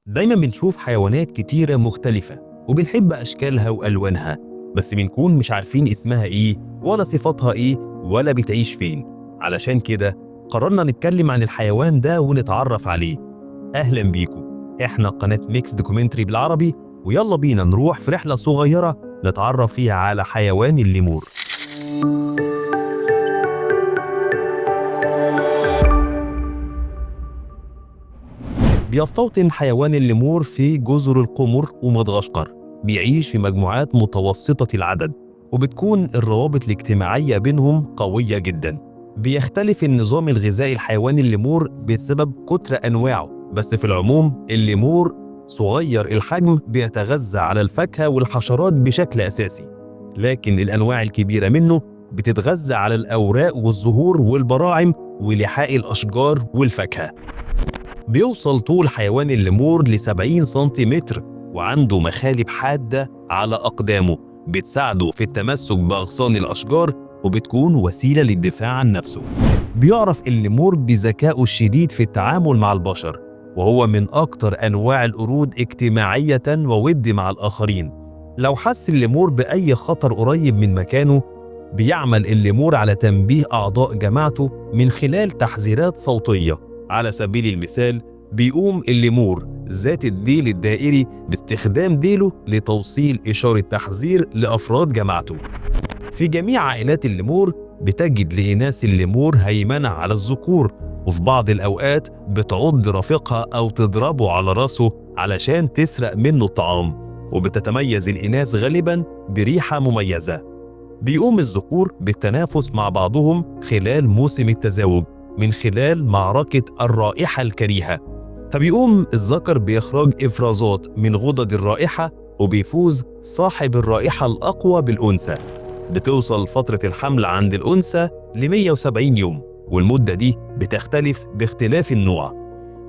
دايما بنشوف حيوانات كتيرة مختلفة وبنحب أشكالها وألوانها، بس بنكون مش عارفين اسمها إيه ولا صفاتها إيه ولا بتعيش فين. علشان كده قررنا نتكلم عن الحيوان ده ونتعرف عليه. أهلا بيكم، إحنا قناة ميكس دوكيومنتري بالعربي، ويلا بينا نروح في رحلة صغيرة نتعرف فيها على حيوان الليمور. بيستوطن حيوان الليمور في جزر القمر ومدغشقر. بيعيش في مجموعات متوسطة العدد، وبتكون الروابط الاجتماعية بينهم قوية جدا. بيختلف النظام الغذائي الحيوان الليمور بسبب كتر أنواعه، بس في العموم الليمور صغير الحجم بيتغذى على الفاكهة والحشرات بشكل أساسي، لكن الأنواع الكبيرة منه بتتغذى على الأوراق والزهور والبراعم ولحاء الأشجار والفاكهة. بيوصل طول حيوان الليمور ل70 سنتيمتر، وعنده مخالب حادة على أقدامه بتساعده في التمسك بأغصان الأشجار، وبتكون وسيلة للدفاع عن نفسه. بيعرف الليمور بذكائه الشديد في التعامل مع البشر، وهو من أكتر أنواع القرود اجتماعية وود مع الآخرين. لو حس الليمور بأي خطر قريب من مكانه، بيعمل الليمور على تنبيه أعضاء جماعته من خلال تحذيرات صوتية. على سبيل المثال، بيقوم الليمور ذات الديل الدائري باستخدام ديله لتوصيل إشارة تحذير لأفراد جماعته. في جميع عائلات الليمور بتجد لإناث الليمور هيمنة على الذكور، وفي بعض الأوقات بتعض رفيقها أو تضربه على راسه علشان تسرق منه الطعام. وبتتميز الإناث غالبا بريحة مميزة. بيقوم الذكور بالتنافس مع بعضهم خلال موسم التزاوج من خلال معركة الرائحة الكريهة. فبيقوم الذكر بإخراج إفرازات من غدد الرائحة، وبيفوز صاحب الرائحة الأقوى بالأنثى. بتوصل فترة الحمل عند الأنثى ل 170 يوم، والمدة دي بتختلف باختلاف النوع.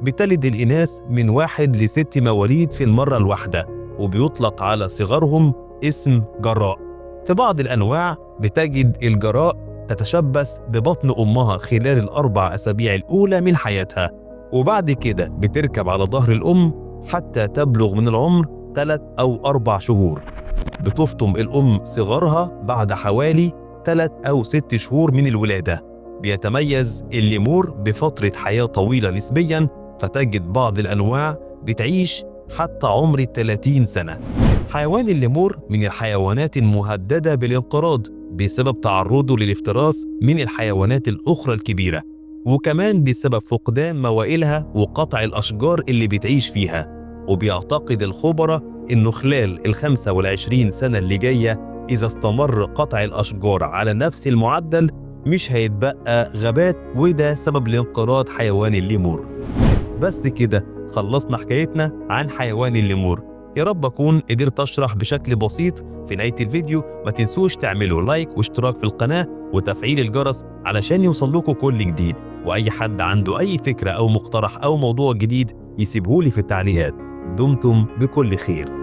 بتلد الإناث من 1 ل6 مواليد في المرة الواحدة، وبيطلق على صغارهم اسم جراء. في بعض الأنواع بتجد الجراء تتشبث ببطن أمها خلال ال4 أسابيع الأولى من حياتها، وبعد كده بتركب على ظهر الأم حتى تبلغ من العمر 3 أو 4 شهور. بتفطم الأم صغارها بعد حوالي 3 أو 6 شهور من الولادة. بيتميز الليمور بفترة حياة طويلة نسبياً، فتجد بعض الأنواع بتعيش حتى عمر 30 سنة. حيوان الليمور من الحيوانات المهددة بالانقراض بسبب تعرضه للافتراس من الحيوانات الأخرى الكبيرة، وكمان بسبب فقدان موائلها وقطع الأشجار اللي بتعيش فيها. وبيعتقد الخبراء إنه خلال ال25 سنة اللي جاية، إذا استمر قطع الأشجار على نفس المعدل، مش هيتبقى غابات، وده سبب لانقراض حيوان الليمور. بس كده خلصنا حكايتنا عن حيوان الليمور. يا رب أكون قدرت أشرح بشكل بسيط. في نهاية الفيديو ما تنسوش تعملوا لايك واشتراك في القناة وتفعيل الجرس علشان يوصل لكم كل جديد. وأي حد عنده أي فكرة أو مقترح أو موضوع جديد يسيبهولي في التعليقات. دمتم بكل خير.